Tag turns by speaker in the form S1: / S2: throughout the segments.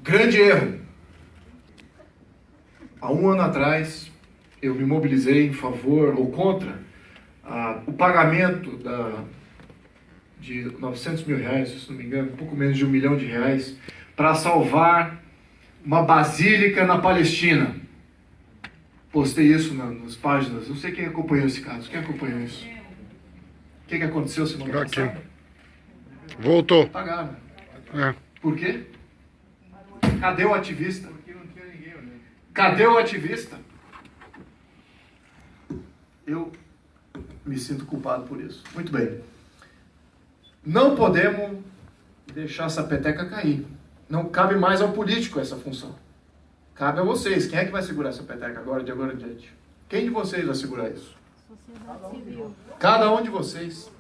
S1: Grande erro. Há um ano atrás, eu me mobilizei em favor ou contra o pagamento de 900 mil reais, se não me engano, um pouco menos de R$1 milhão, para salvar uma basílica na Palestina. Postei isso nas páginas, não sei quem acompanhou esse caso. Quem acompanhou isso? O que aconteceu semana passada?
S2: Voltou.
S1: Pagaram.
S2: É.
S1: Por quê? Cadê o ativista? Cadê o ativista? Eu me sinto culpado por isso. Muito bem. Não podemos deixar essa peteca cair. Não cabe mais ao político essa função. Cabe a vocês. Quem é que vai segurar essa peteca agora, de agora em diante? Quem de vocês vai segurar isso?
S3: Sociedade civil.
S1: Cada um de vocês.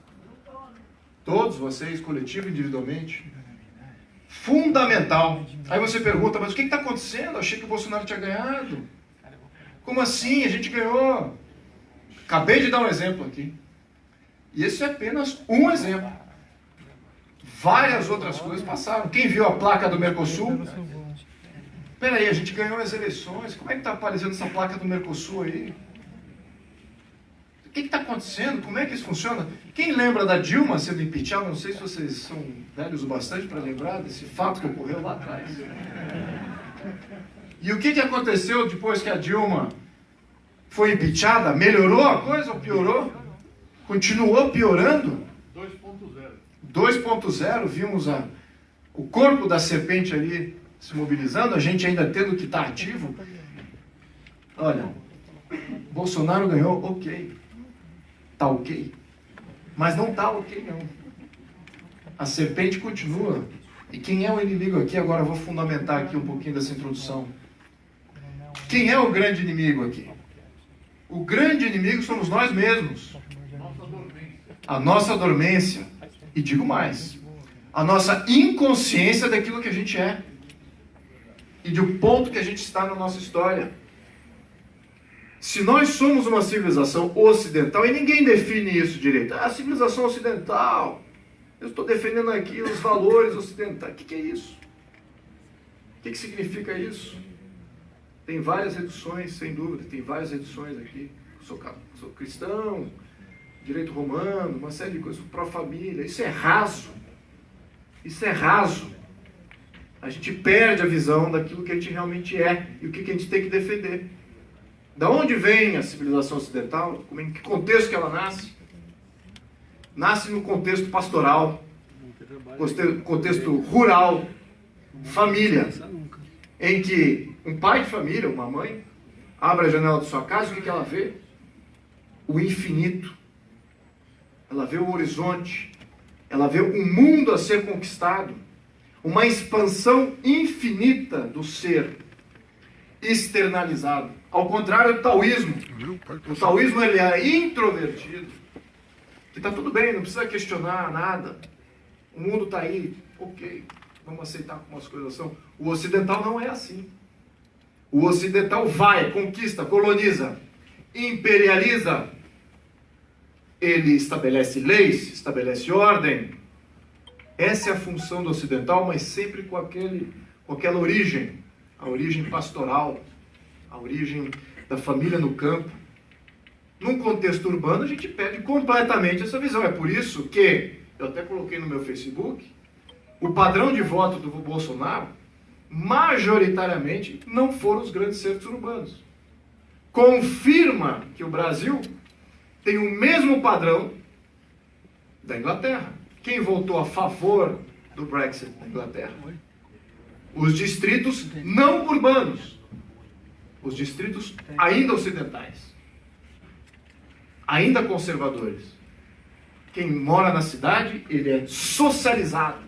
S1: Todos vocês, coletivo e individualmente. Fundamental. Aí você pergunta, mas o que está acontecendo? Eu achei que o Bolsonaro tinha ganhado. Como assim? A gente ganhou. Acabei de dar um exemplo aqui. E esse é apenas um exemplo. Várias outras coisas passaram. Quem viu a placa do Mercosul? Espera aí, a gente ganhou as eleições. Como é que está aparecendo essa placa do Mercosul aí? O que está acontecendo? Como é que isso funciona? Quem lembra da Dilma sendo impeachada? Não sei se vocês são velhos o bastante para lembrar desse fato que ocorreu lá atrás. E o que aconteceu depois que a Dilma foi impeachada? Melhorou a coisa ou piorou? Continuou piorando? 2.0, vimos o corpo da serpente ali se mobilizando, a gente ainda tendo que estar ativo. Olha, Bolsonaro ganhou, ok. Tá ok. Mas não tá ok, não. A serpente continua. E quem é o inimigo aqui? Agora eu vou fundamentar aqui um pouquinho dessa introdução. Quem é o grande inimigo aqui? O grande inimigo somos nós mesmos. A nossa dormência. E digo mais, a nossa inconsciência daquilo que a gente é. E do ponto que a gente está na nossa história. Se nós somos uma civilização ocidental, e ninguém define isso direito. A civilização ocidental. Eu estou defendendo aqui os valores ocidentais. O que é isso? O que significa isso? Tem várias reduções, sem dúvida. Tem várias reduções aqui. Sou cristão, direito romano, uma série de coisas, pró-família. Isso é raso. Isso é raso. A gente perde a visão daquilo que a gente realmente é e o que a gente tem que defender. Da onde vem a civilização ocidental? Em que contexto que ela nasce? Nasce no contexto pastoral, contexto rural, família, em que um pai de família, uma mãe, abre a janela de sua casa e o que ela vê? O infinito. Ela vê o horizonte. Ela vê um mundo a ser conquistado. Uma expansão infinita do ser externalizado. Ao contrário do taoísmo. O taoísmo ele é introvertido. Que está tudo bem, não precisa questionar nada. O mundo está aí, ok. Vamos aceitar como as coisas são. O ocidental não é assim. O ocidental vai, conquista, coloniza, imperializa. Ele estabelece leis, estabelece ordem. Essa é a função do ocidental, mas sempre com aquela origem. A origem pastoral, a origem da família no campo. Num contexto urbano, a gente perde completamente essa visão. É por isso que, eu até coloquei no meu Facebook, o padrão de voto do Bolsonaro, majoritariamente, não foram os grandes centros urbanos. Confirma que o Brasil tem o mesmo padrão da Inglaterra. Quem votou a favor do Brexit na Inglaterra? Os distritos não urbanos. Os distritos ainda ocidentais. Ainda conservadores. Quem mora na cidade, ele é socializado.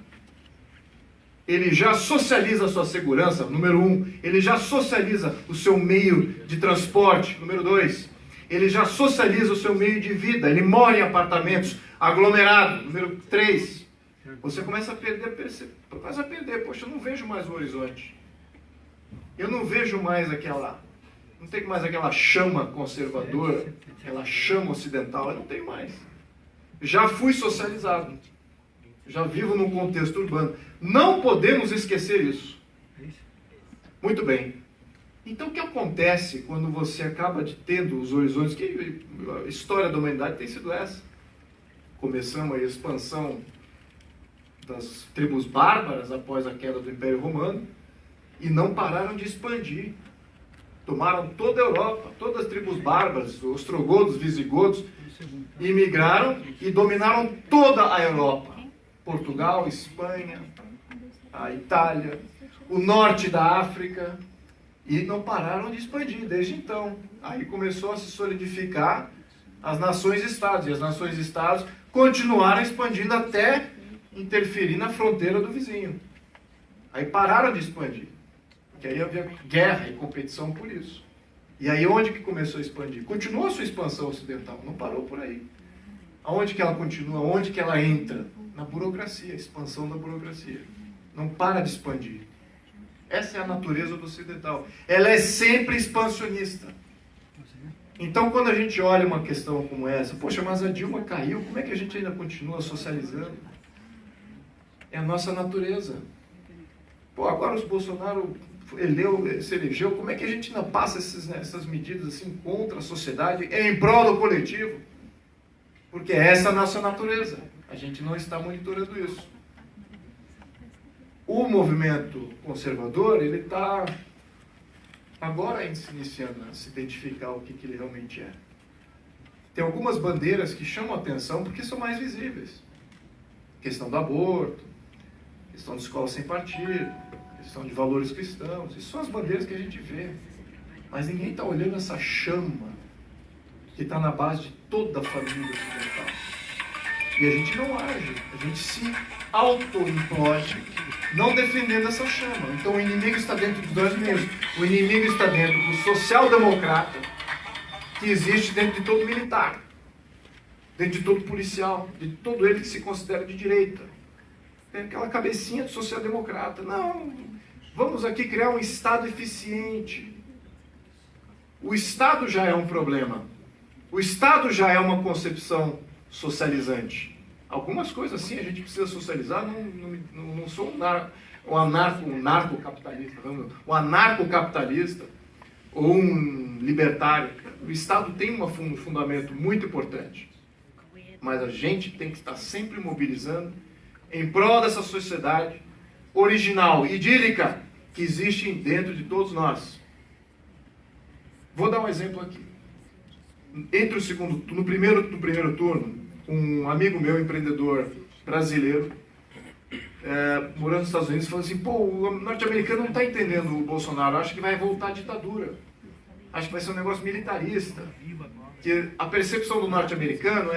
S1: Ele já socializa a sua segurança, número 1. Ele já socializa o seu meio de transporte, número 2. Ele já socializa o seu meio de vida. Ele mora em apartamentos aglomerados, número 3. Você começa a perder, poxa, eu não vejo mais o horizonte. Eu não vejo mais não tenho mais aquela chama conservadora, aquela chama ocidental, eu não tenho mais. Já fui socializado. Já vivo num contexto urbano. Não podemos esquecer isso. Muito bem. Então, o que acontece quando você acaba tendo os horizontes? Que a história da humanidade tem sido essa. Começamos a expansão das tribos bárbaras após a queda do Império Romano e não pararam de expandir. Tomaram toda a Europa, todas as tribos bárbaras, os ostrogodos, visigodos, imigraram e dominaram toda a Europa. Portugal, Espanha, a Itália, o norte da África, e não pararam de expandir desde então. Aí começou a se solidificar as nações-estados, e as nações-estados continuaram expandindo até interferir na fronteira do vizinho. Aí pararam de expandir, porque aí havia guerra e competição por isso. E aí onde que começou a expandir? Continuou a sua expansão ocidental, não parou por aí. Aonde que ela continua? Onde que ela entra? Na burocracia, expansão da burocracia. Não para de expandir. Essa é a natureza do ocidental. Ela é sempre expansionista. Então, quando a gente olha uma questão como essa, poxa, mas a Dilma caiu, como é que a gente ainda continua socializando? É a nossa natureza. Pô, agora os Bolsonaro se elegeu, como é que a gente ainda passa essas medidas assim contra a sociedade, em prol do coletivo? Porque essa é a nossa natureza. A gente não está monitorando isso. O movimento conservador, ele está agora se iniciando a se identificar o que ele realmente é. Tem algumas bandeiras que chamam a atenção porque são mais visíveis. Questão do aborto, questão de escola sem partido, questão de valores cristãos. Isso são as bandeiras que a gente vê. Mas ninguém está olhando essa chama que está na base de toda a família ocidental. E a gente não age, a gente se auto-implode, não defendendo essa chama. Então o inimigo está dentro dos dois meios. O inimigo está dentro do social-democrata, que existe dentro de todo militar, dentro de todo policial, de todo ele que se considera de direita. Tem aquela cabecinha do social-democrata. Não, vamos aqui criar um Estado eficiente. O Estado já é um problema. O Estado já é uma concepção socializante. Algumas coisas sim a gente precisa socializar, não sou um anarcocapitalista, um anarcocapitalista ou um libertário. O Estado tem um fundamento muito importante, mas a gente tem que estar sempre mobilizando em prol dessa sociedade original, idílica, que existe dentro de todos nós. Vou dar um exemplo aqui. No primeiro turno, um amigo meu, empreendedor brasileiro, morando nos Estados Unidos, falou assim, pô, o norte-americano não está entendendo o Bolsonaro, acho que vai voltar à ditadura, acho que vai ser um negócio militarista, que a percepção do norte-americano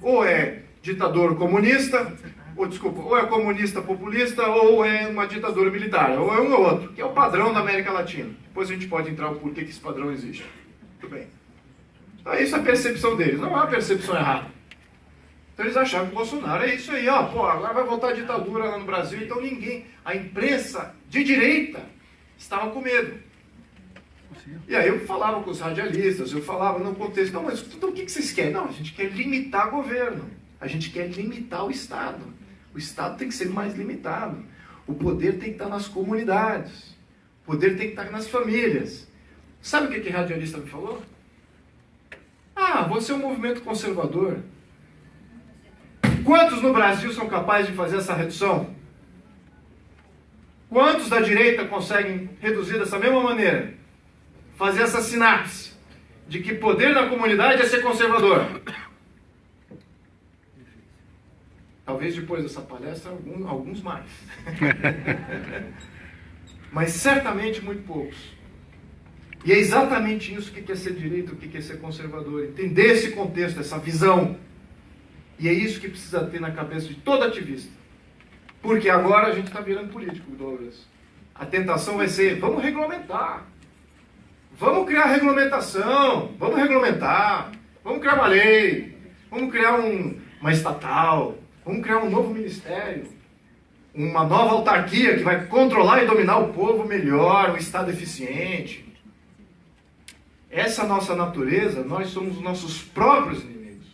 S1: ou é ditador comunista, ou é comunista populista, ou é uma ditadura militar, ou é um ou outro, que é o padrão da América Latina. Depois a gente pode entrar no porquê que esse padrão existe. Muito bem. Então isso é a percepção deles, não é uma percepção errada. Então eles achavam que o Bolsonaro é isso aí, ó, pô, agora vai voltar a ditadura lá no Brasil, então a imprensa de direita estava com medo. E aí eu falava com os radialistas, eu falava no contexto, não, mas então o que vocês querem? Não, a gente quer limitar o governo, a gente quer limitar o Estado. O Estado tem que ser mais limitado. O poder tem que estar nas comunidades, o poder tem que estar nas famílias. Sabe o que o radialista me falou? Ah, você é um movimento conservador. Quantos no Brasil são capazes de fazer essa redução? Quantos da direita conseguem reduzir dessa mesma maneira? Fazer essa sinapse de que poder na comunidade é ser conservador. Talvez depois dessa palestra, alguns mais. Mas certamente muito poucos. E é exatamente isso que é ser direita, o que é ser conservador. Entender esse contexto, essa visão. E é isso que precisa ter na cabeça de todo ativista. Porque agora a gente está virando político, Douglas. A tentação vai ser, vamos regulamentar. Vamos criar regulamentação. Vamos regulamentar. Vamos criar uma lei. Vamos criar uma estatal. Vamos criar um novo ministério. Uma nova autarquia que vai controlar e dominar o povo melhor, um Estado eficiente. Essa nossa natureza, nós somos os nossos próprios inimigos.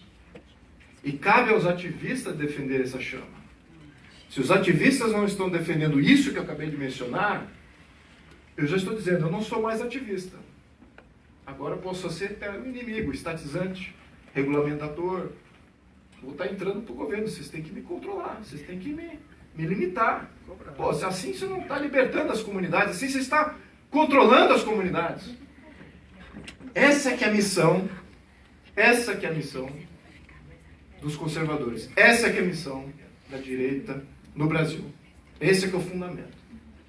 S1: E cabe aos ativistas defender essa chama. Se os ativistas não estão defendendo isso que eu acabei de mencionar, Eu já estou dizendo, eu não sou mais ativista. Agora eu posso ser até um inimigo, estatizante, regulamentador. Vou estar entrando para o governo, vocês têm que me controlar, vocês têm que me limitar. Pô, assim você não está libertando as comunidades, assim você está controlando as comunidades. Essa que é a missão, essa que é a missão dos conservadores. Essa que é a missão da direita no Brasil. Esse é que é o fundamento.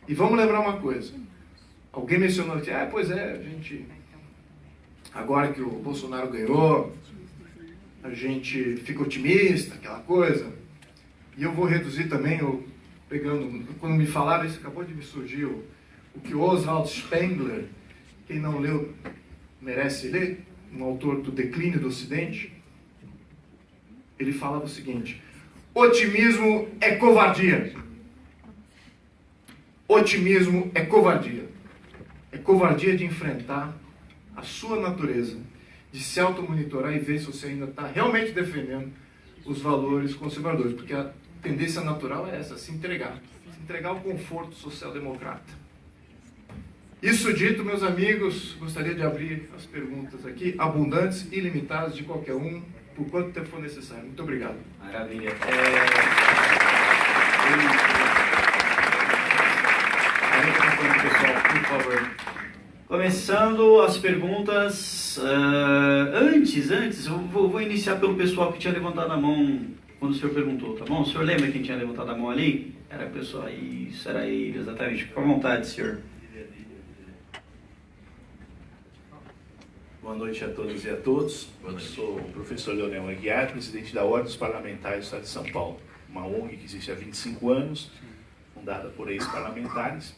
S1: E vamos lembrar uma coisa. Alguém mencionou aqui, pois é, a gente... Agora que o Bolsonaro ganhou, a gente fica otimista, aquela coisa. E eu vou reduzir também, quando me falaram isso, acabou de me surgir o que o Oswald Spengler, quem não leu, merece ler, um autor do Declínio do Ocidente, ele falava o seguinte: otimismo é covardia. Otimismo é covardia. É covardia de enfrentar a sua natureza, de se automonitorar e ver se você ainda está realmente defendendo os valores conservadores, porque a tendência natural é essa, se entregar ao conforto social-democrata. Isso dito, meus amigos, gostaria de abrir as perguntas aqui, abundantes e ilimitadas de qualquer um, por quanto tempo for necessário. Muito obrigado.
S3: Maravilha. Pessoal, por favor. Começando as perguntas, antes, eu vou iniciar pelo pessoal que tinha levantado a mão quando o senhor perguntou, tá bom? O senhor lembra quem tinha levantado a mão ali? Era o pessoal, isso, era ele, exatamente. Fica à vontade, senhor.
S4: Boa noite a todas e a todos. Eu sou o professor Leonel Aguiar, presidente da Ordem dos Parlamentares do Estado de São Paulo, uma ONG que existe há 25 anos, fundada por ex-parlamentares.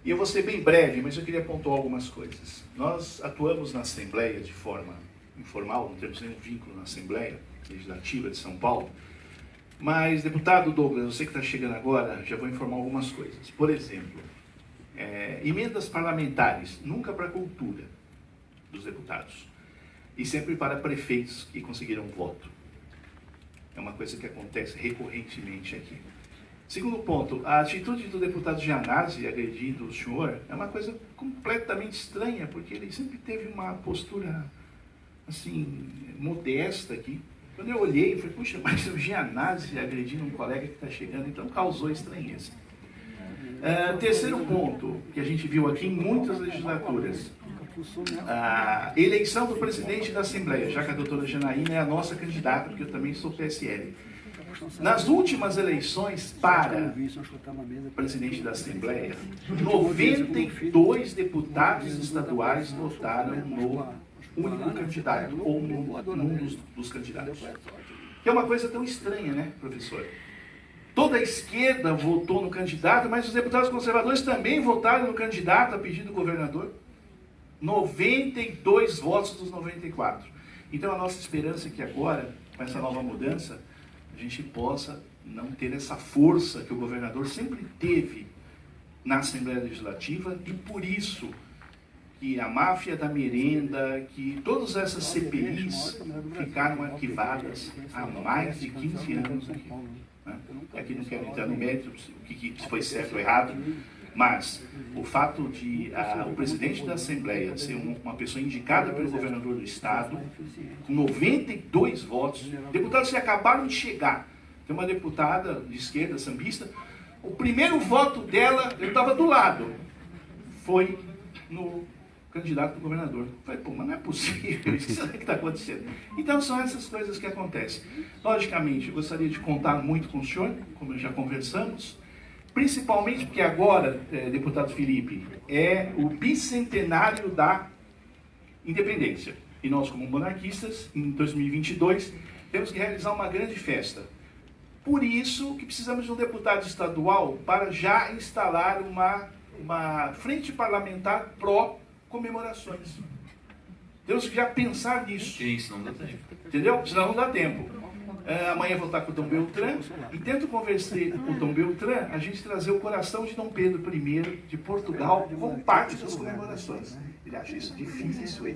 S4: E eu vou ser bem breve, mas eu queria pontuar algumas coisas. Nós atuamos na Assembleia de forma informal, não temos nenhum vínculo na Assembleia Legislativa de São Paulo. Mas, deputado Douglas, você que está chegando agora, já vou informar algumas coisas. Por exemplo, emendas parlamentares, nunca para a cultura dos deputados, e sempre para prefeitos que conseguiram voto. É uma coisa que acontece recorrentemente aqui. Segundo ponto, a atitude do deputado Gianazzi agredindo o senhor é uma coisa completamente estranha, porque ele sempre teve uma postura, assim, modesta aqui. Quando eu olhei, eu falei, puxa, mas o Gianazzi agredindo um colega que está chegando, então causou estranheza. Terceiro ponto, que a gente viu aqui em muitas legislaturas, a eleição do presidente da Assembleia, já que a doutora Janaína é a nossa candidata, porque eu também sou PSL. Nas últimas eleições para presidente da Assembleia, 92 deputados estaduais votaram no único candidato, ou num dos candidatos. Que é uma coisa tão estranha, né, professor? Toda a esquerda votou no candidato, mas os deputados conservadores também votaram no candidato a pedido do governador. 92 votos dos 94. Então a nossa esperança é que agora, com essa nova mudança, a gente possa não ter essa força que o governador sempre teve na Assembleia Legislativa, e por isso que a máfia da merenda, que todas essas CPIs ficaram arquivadas há mais de 15 anos aqui. Aqui não quero entrar no mérito, o que foi certo ou errado, mas o fato de o presidente da Assembleia ser uma pessoa indicada pelo governador do Estado, com 92 votos, deputados que acabaram de chegar, tem uma deputada de esquerda, sambista, o primeiro voto dela, eu estava do lado, foi no candidato do governador. Eu falei, pô, mas não é possível, isso que está acontecendo. Então são essas coisas que acontecem. Logicamente, eu gostaria de contar muito com o senhor, como já conversamos, principalmente porque agora, deputado Felipe, é o bicentenário da independência. E nós, como monarquistas, em 2022, temos que realizar uma grande festa. Por isso que precisamos de um deputado estadual para já instalar uma frente parlamentar pró-comemorações. Temos que já pensar nisso.
S5: Sim, senão não dá tempo.
S4: Entendeu? Senão não dá tempo. Amanhã vou estar com o Dom Beltrán e tento conversar com o Dom Beltrán a gente trazer o coração de Dom Pedro I de Portugal como parte das comemorações. Ele acha isso difícil.